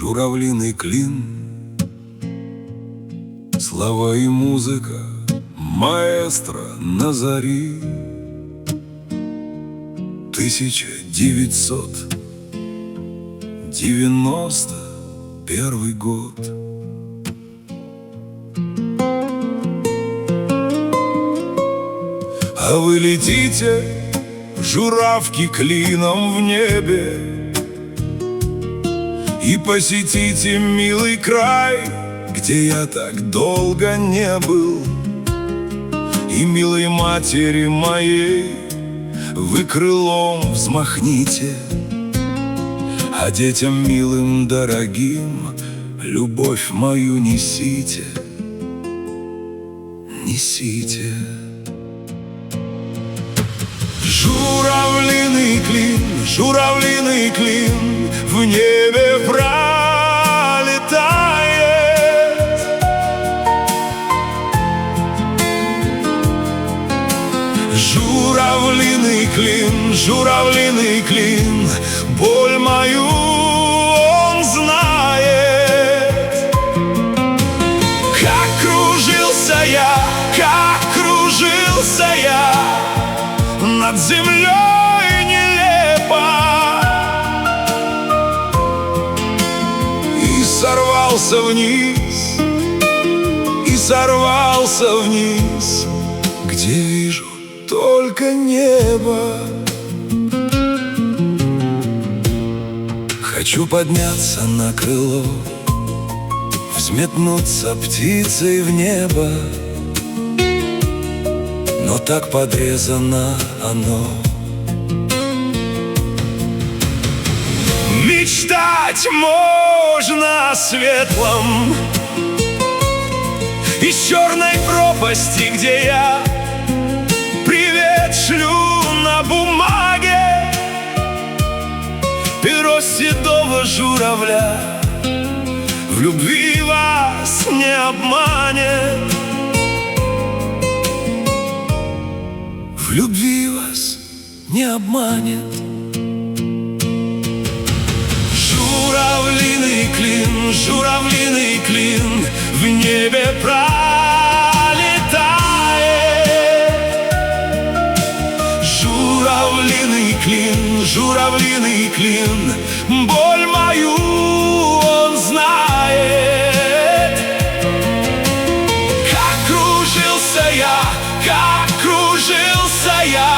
журавлиный клин, слова и музыка маэстро Назари. 1991 год. А вы летите, журавки, клином в небе, и посетите милый край, где я так долго не был. И милой матери моей вы крылом взмахните, а детям милым, дорогим любовь мою несите, несите. Журавлиный клин в небе пролетает. Журавлиный клин, боль мою он знает. Как кружился я над землей нелепо, и сорвался вниз, где вижу только небо. Хочу подняться на крыло, взметнуться птицей в небо, но так подрезано оно. Мечтать можно о светлом, из черной пропасти, где я привет шлю на бумаге. Перо седого журавля в любви вас не обманет, в любви вас не обманет. Журавлиный клин в небе пролетает. Журавлиный клин, боль мою он знает. Как кружился я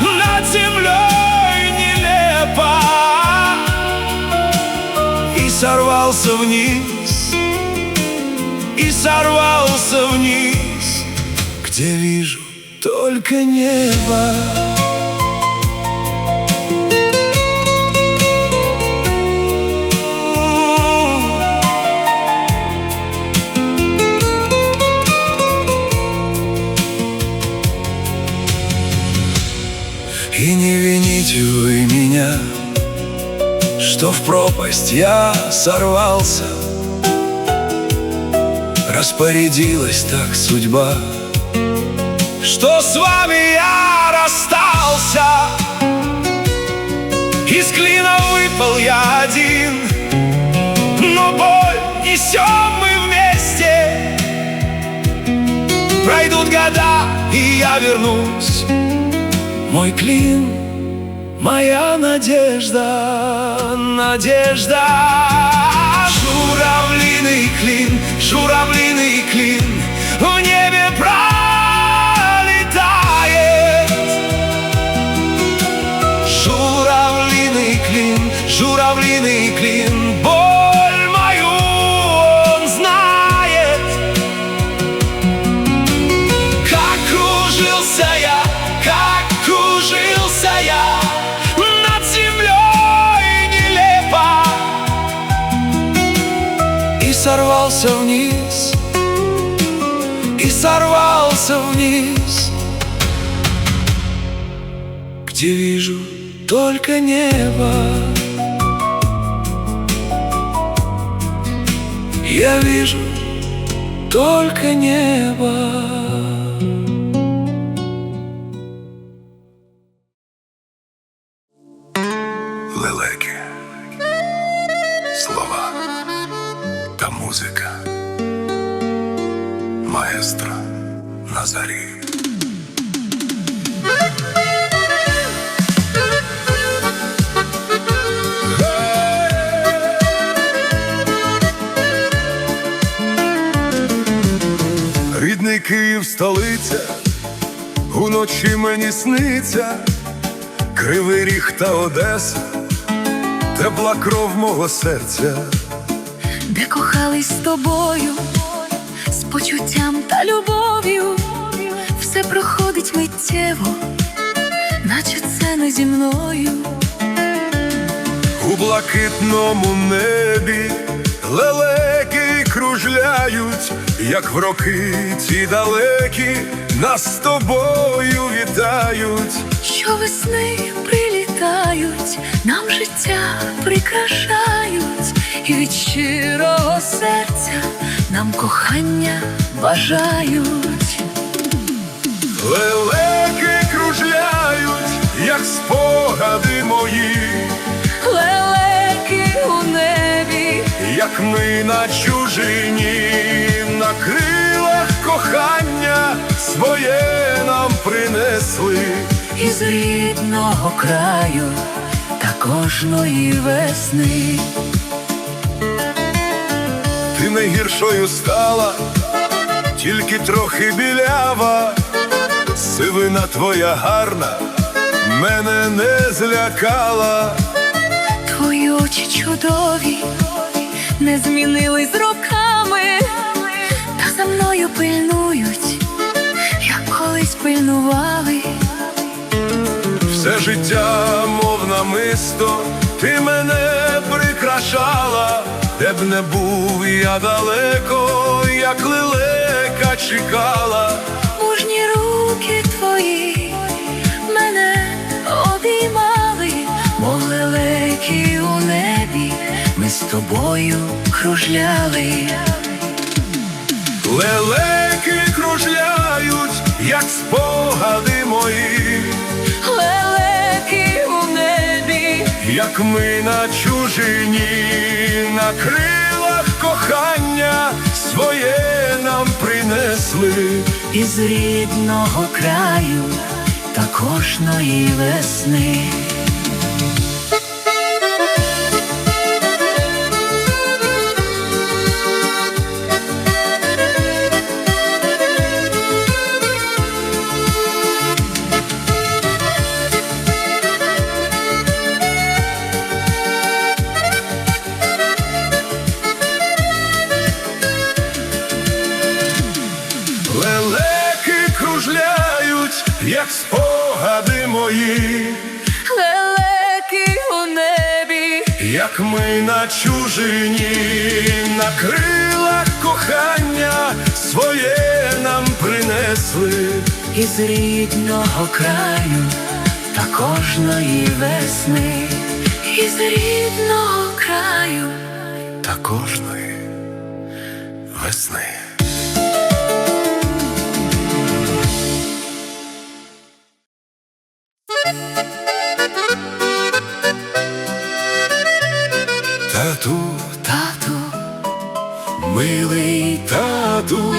над землей нелепо, и сорвался вниз, где вижу только небо. И не вините вы меня, что в пропасть я сорвался. Распорядилась так судьба, что с вами я расстался. Из клина выпал я один, но боль несем мы вместе. Пройдут года, и я вернусь. Мой клин, моя надежда. Журавлиный клин в небе пролетает. Журавлиный клин, боль мою он знает. Как кружился я над землей нелепо, и сорвался вниз, где вижу только небо. Я вижу только небо. Лелеки. Слова. музика, маестро Назарій. Рідний Київ, столиця, уночі мені сниться, Кривий Ріг та Одеса, тепла кров мого серця. Де кохались з тобою, з почуттям та любов'ю, все проходить миттєво, наче це не зі мною. У блакитному небі лелеки кружляють, як в роки ці далекі нас з тобою вітають. Щовесни прилітають, нам життя прикрашають, і від щирого серця нам кохання бажають. Лелеки кружляють, як спогади мої, Лелеки у небі, як ми на чужині, на крилах кохання своє нам принесли. із рідного краю та кожної весни. Ти не гіршою стала, тільки трохи білява, сивина твоя гарна мене не злякала. Твої очі чудові, не змінились роками, та за мною пильнують, як колись пильнували. Все життя, мов намисто, ти мене прикрашала, де б не був я далеко, як лелека чекала. Мужні руки твої мене обіймали, мов лелеки у небі, ми з тобою кружляли. Лелеки кружляють, як спогади мої, Лелеки у небі, як ми на чужині, на крилах кохання своє нам принесли. із рідного краю та кожної весни. Лелеки кружляють, як спогади мої, Лелеки у небі, як ми на чужині, на крилах кохання своє нам принесли. із рідного краю та кожної весни, із рідного краю Та кожної весни. Тату, тату, милий тату,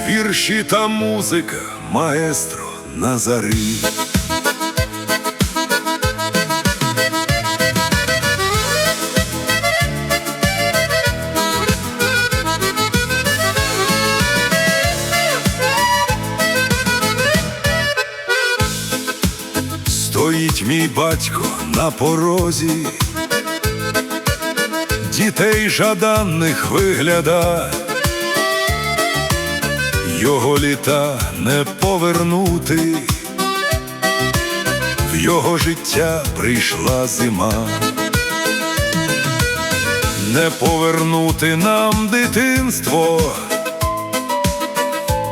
вірші та музика, маестро Назарій. Стоїть мій батько на порозі, дітей жаданих вигляда, його літа не повернути, в його життя прийшла зима. Не повернути нам дитинство,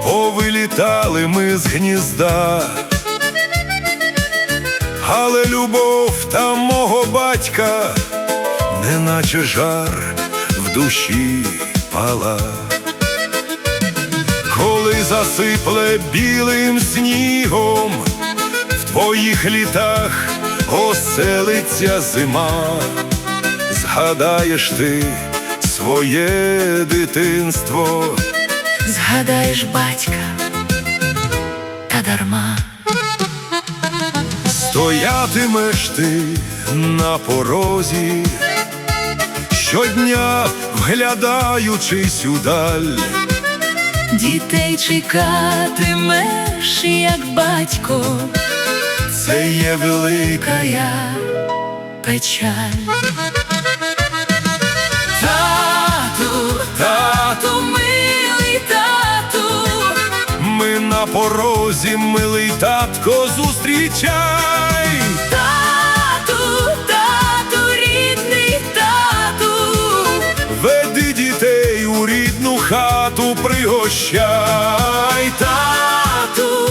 повилітали ми з гнізда, але любов та мого батька неначе жар в душі пала. Коли засипле білим снігом, в твоїх літах оселиться зима, згадаєш ти своє дитинство. Згадаєш батька, та дарма. Стоятимеш ти на порозі, щодня вглядаючись удаль. Дітей чекатимеш, як батько, Це є велика кая печаль. Тату, милий тату, Ми на порозі, милий татко, зустрічай. тату, рідний тату, Веди дітей у рідну хату, пригощай. тату,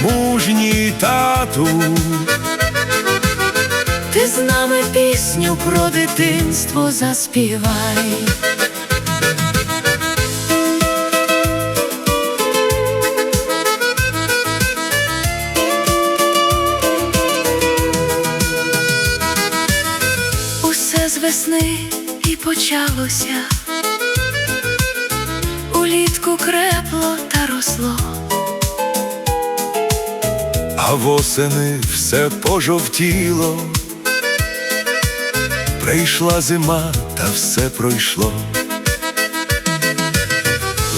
Мужній тату, ти з нами пісню про дитинство заспівай. Усе з весни і почалося, улітку крепло та росло. а восени все пожовтіло. Прийшла зима, та все пройшло.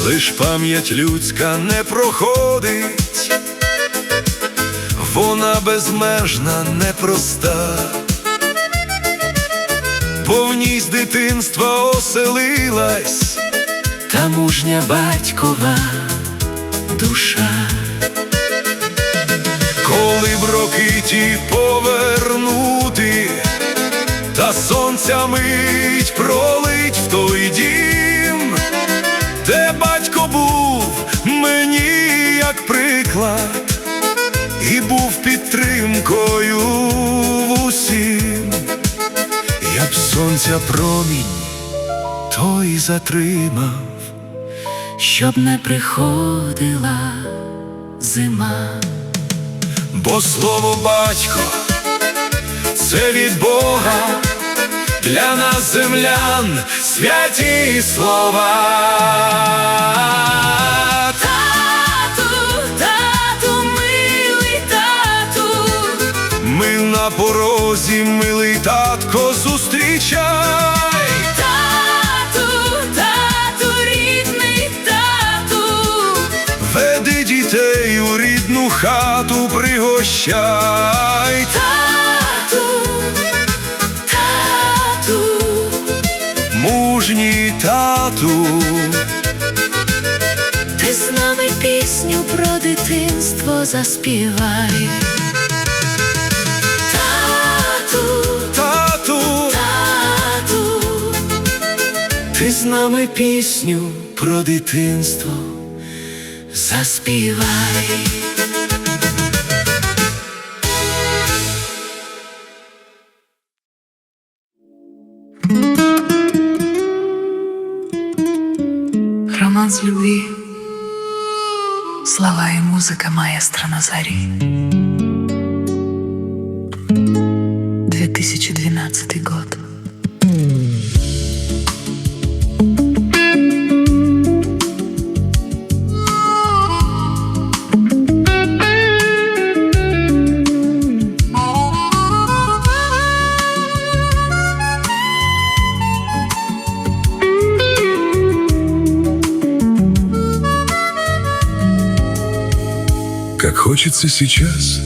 Лиш пам'ять людська не проходить, вона безмежна, непроста, бо в ній з дитинства оселилась Та мужня батькова душа. коли б роки ті повернути, та сонця мить пролить в той дім, де батько був мені як приклад, і був підтримкою в усім. Я б сонця промінь той затримав, Щоб не приходила зима. бо слово батько – це від Бога, для нас землян святі слова. Тату, милий тату, Ми на порозі, милий татко, зустрічай. тату, рідний тату, Веди дітей у рідну хату, пригощай. тату, Мужній тату, ти з нами пісню про дитинство заспівай. тату, ти з нами пісню про дитинство заспівай. Романс любви, слова и музыка маэстро Назари. 2012 год. как хочется сейчас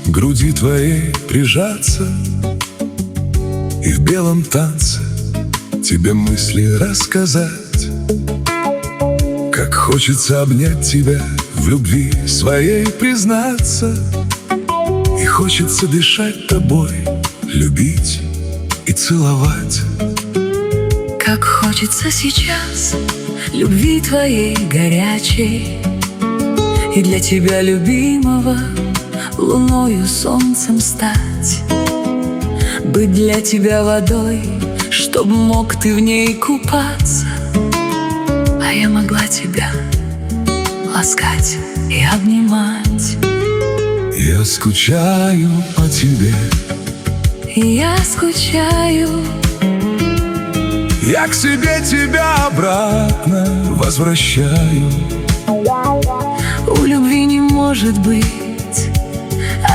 к груди твоей прижаться и в белом танце тебе мысли рассказать. Как хочется обнять тебя, в любви своей признаться, и хочется дышать тобой, любить и целовать. Как хочется сейчас любви твоей горячей, и для тебя, любимого, луною, солнцем стать. Быть для тебя водой, чтоб мог ты в ней купаться, а я могла тебя ласкать и обнимать. Я скучаю по тебе, Я скучаю. Я к себе тебя обратно возвращаю. У любви не может быть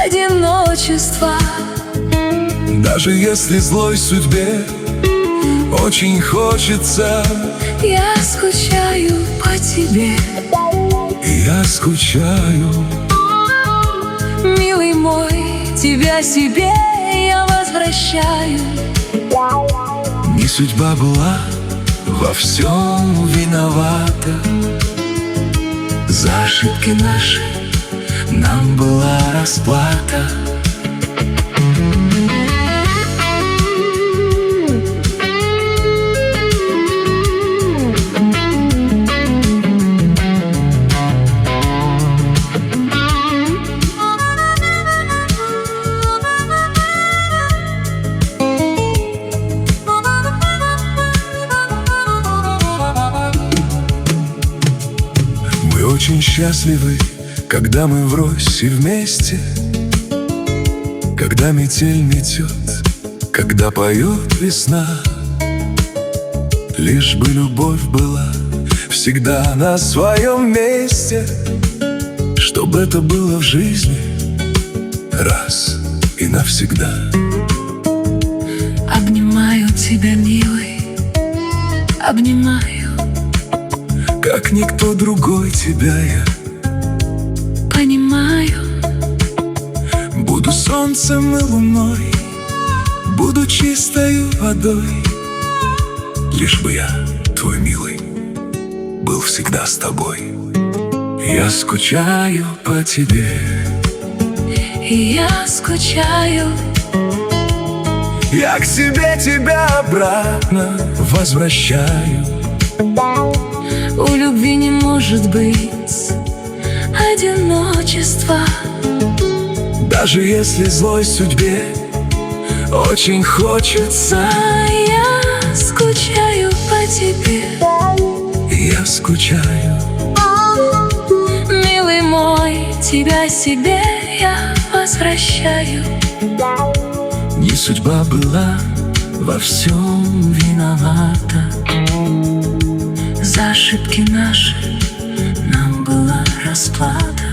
одиночества. Даже если злой судьбе очень хочется. Я скучаю по тебе. Я скучаю. Милый мой, тебя себе я возвращаю. Не судьба была во всем виновата. За ошибки наши нам была расплата. Мы очень счастливы, когда мы врозь и вместе, когда метель метет, когда поет весна. Лишь бы любовь была всегда на своем месте, чтобы это было в жизни раз и навсегда. Обнимаю тебя, милый, обнимаю. Как никто другой тебя я понимаю. буду солнцем и луной, буду чистою водой. Лишь бы я, твой милый, был всегда с тобой. Я скучаю по тебе. И я скучаю. Я к себе тебя обратно возвращаю. У любви не может быть одиночества. Даже если злой судьбе очень хочется. Я скучаю по тебе. Я скучаю. Милый мой, тебя себе я возвращаю. Не судьба была во всем виновата. За ошибки наши нам была расплата.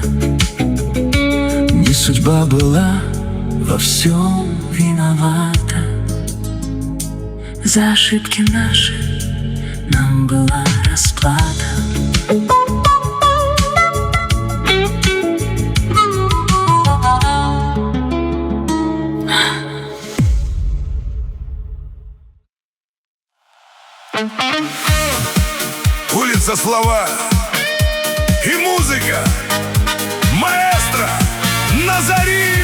Не судьба была во всем виновата. За ошибки наши нам была расплата. Улица, слова и музыка. Маэстро Назари.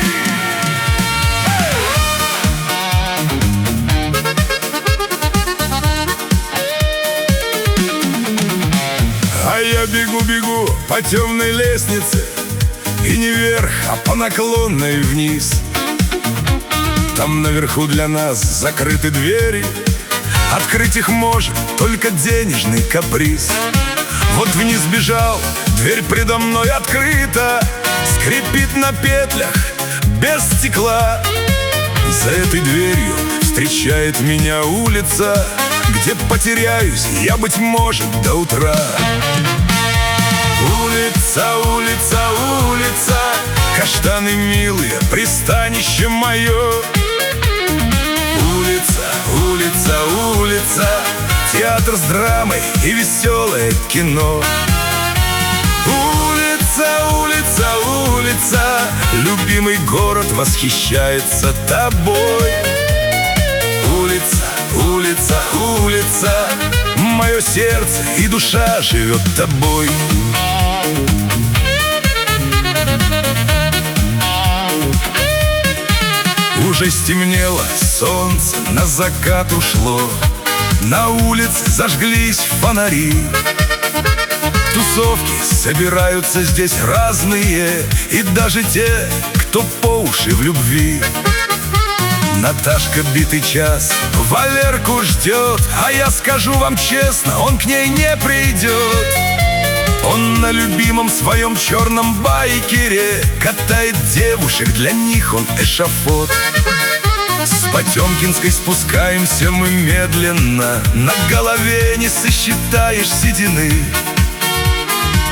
А я бегу по темной лестнице. И не вверх, а по наклонной вниз. Там наверху для нас закрыты двери. Открыть их может только денежный каприз. Вот вниз бежал, дверь предо мной открыта. Скрипит на петлях, без стекла. За этой дверью встречает меня улица, где потеряюсь я, быть может, до утра. Улица, улица, улица, каштаны милые, пристанище мое. Улица, улица, улица, театр с драмой и веселое кино. Улица, улица, улица, любимый город восхищается тобой. Улица, улица, улица, мое сердце и душа живет тобой. Уже стемнело, солнце на закат ушло. На улице зажглись фонари. Тусовки собираются здесь разные, и даже те, кто по уши в любви. Наташка битый час Валерку ждет, а я скажу вам честно, он к ней не придет. Он на любимом своем черном байкере катает девушек, для них он эшафот. С Потемкинской спускаемся мы медленно, на голове не сосчитаешь седины.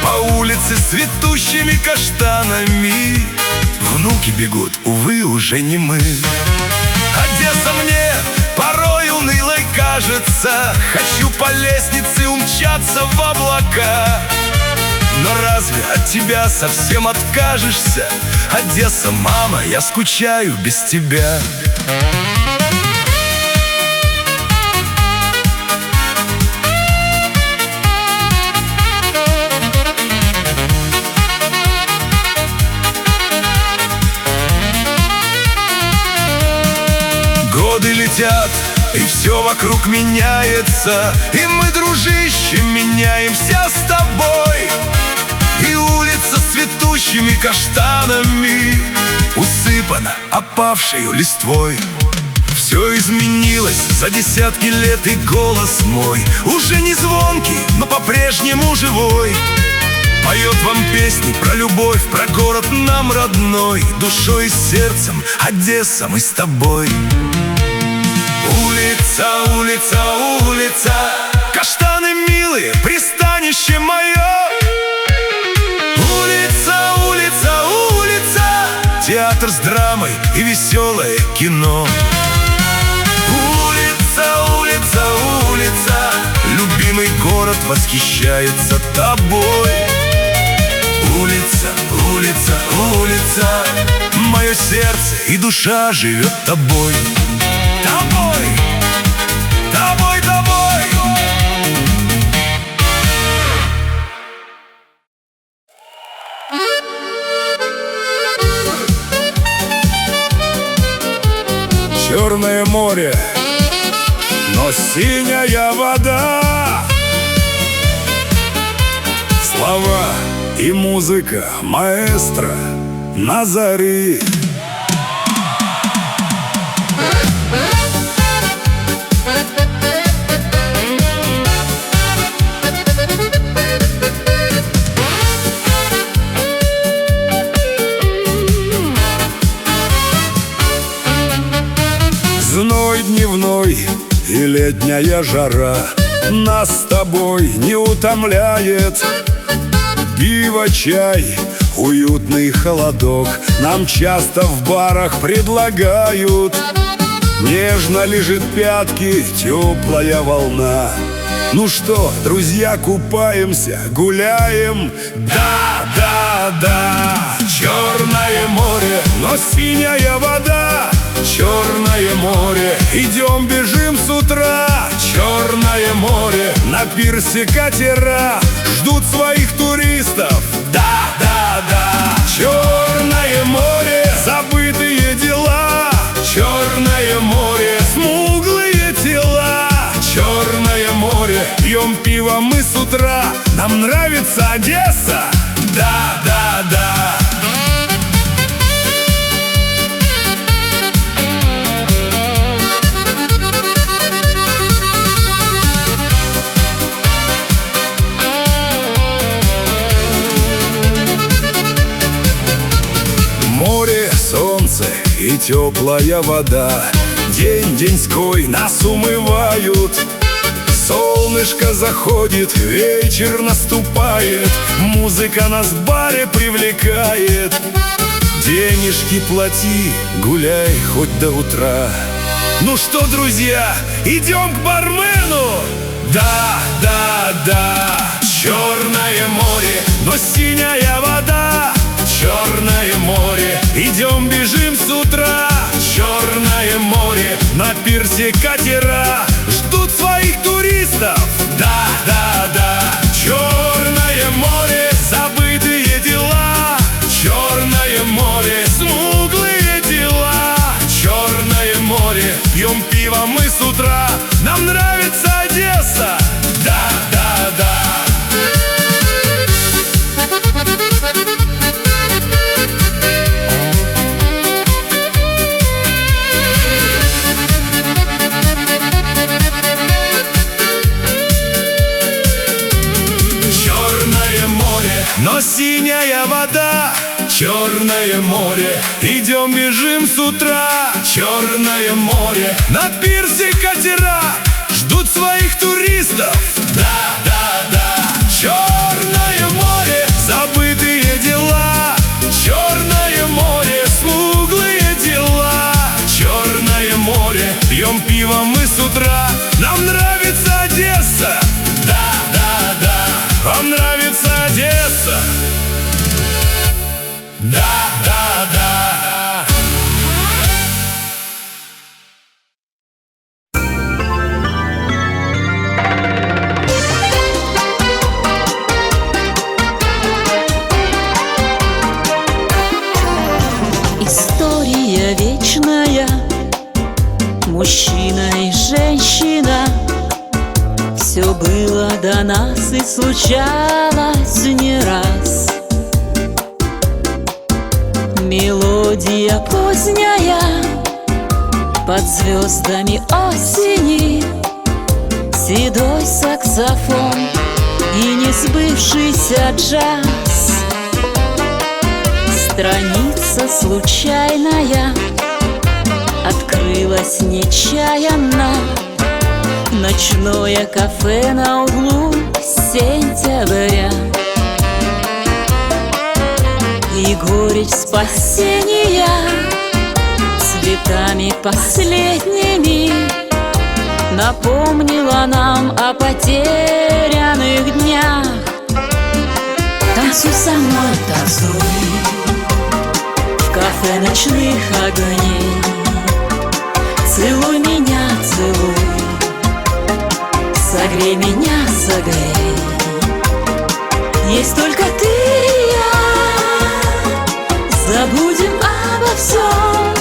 По улице с цветущими каштанами внуки бегут, увы, уже не мы. Одесса мне порой унылой кажется, хочу по лестнице умчаться в облака. Но разве от тебя совсем откажешься? Одесса, мама, я скучаю без тебя. Годы летят, и все вокруг меняется, и мы, дружище, меняемся с тобой. И улица с цветущими каштанами усыпана опавшей листвой. Все изменилось за десятки лет, и голос мой уже не звонкий, но по-прежнему живой. Поет вам песни про любовь, про город нам родной. Душой и сердцем, Одесса, мы с тобой. Улица, улица, улица, каштаны милые, пристанище мое. Улица, улица, улица, театр с драмой и веселое кино. Улица, улица, улица, любимый город восхищается тобой. Улица, улица, улица, мое сердце и душа живет тобой. Тобой, тобой, тобой. Черное море, но синяя вода. Слова и музыка маэстро Назари. Зной дневной и летняя жара нас с тобой не утомляет. Пиво, чай, уютный холодок нам часто в барах предлагают. Нежно лижет пятки теплая волна. Ну что, друзья, купаемся, гуляем? Да, да, да. Черное море, но синяя вода. Черное море, идем, бежим с утра. Черное море, на пирсе катера ждут своих туристов. Да, да, да. Черное море, забытые дела. Черное море, смуглые тела. Черное море, пьем пиво мы с утра. Нам нравится Одесса. Да, да, да. Море, солнце и теплая вода, день деньской нас умывают. Солнышко заходит, вечер наступает, музыка нас в баре привлекает. Денежки плати, гуляй хоть до утра. Ну что, друзья, идем к бармену? Да, да, да. Черное море, но синяя вода. Черное море, идем, бежим с утра. Черное море, на пирсе катера ждут своих туристов. Да, да, да. Черное море, забытые дела. Черное море, смуглые тела. Черное море, пьем пиво мы с утра. Нам нравится Одесса. Да, да, да. Но синяя вода, Черное море, идем, бежим с утра. Черное море, на пирсе катера ждут своих туристов. Да, да, да. Черное море, забытые дела. Черное море, смуглые дела. Черное море, пьем пиво мы с утра. Нам нравится Одесса. Да, да, да. Вам нравится Одесса? Да, да, да. История вечная, мужчина и женщина. Все было до нас и случалось не раз. Мелодия поздняя под звездами осени, седой саксофон и несбывшийся джаз. Страница случайная открылась нечаянно. Ночное кафе на углу сентября. И горечь спасения цветами последними напомнила нам о потерянных днях. Танцуй со мной, танцуй в кафе ночных огней. Целуй меня, целуй, согрей меня, согрей. Есть только ты и я, забудем обо всем.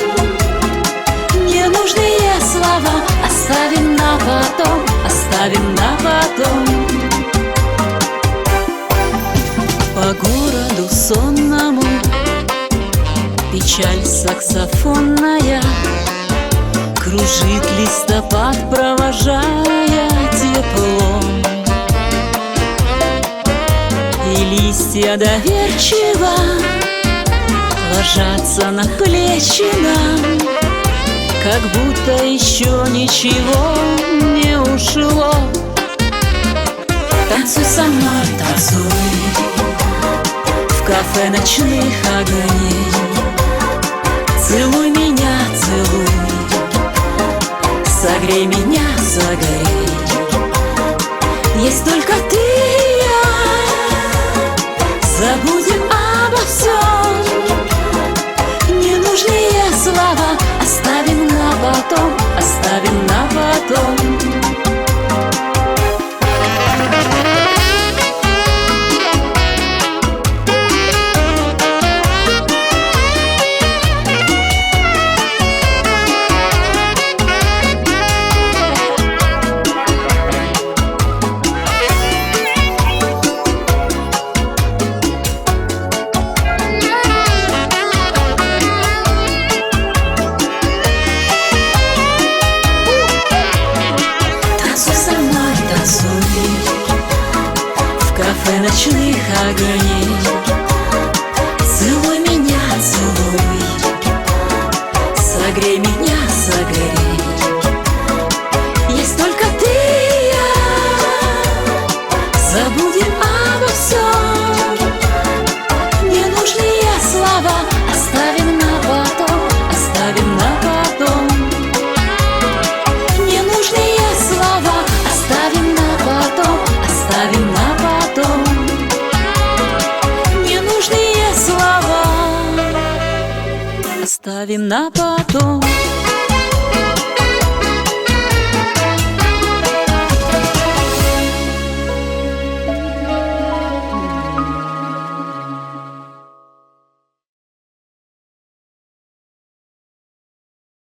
Ненужные слова оставим на потом, оставим на потом. По городу сонному печаль саксофонная кружит листопад, провожая теплом. И листья доверчиво ложатся на плечи нам, как будто еще ничего не ушло. Танцуй со мной, танцуй в кафе ночных огней. Целуй меня, целуй, согрей меня, согрей. Есть только ты и я, забудем обо всем. Ненужные слова оставим на потом, оставим на потом. Ночных огней. Целуй меня, целуй, согрей меня, согрей. Есть только ты и я, забудем обо всем. Ненужные слова оставим на потом, оставим на потом. Ненужные слова оставим на потом, оставим на потом. Ненужные слова оставим на потом.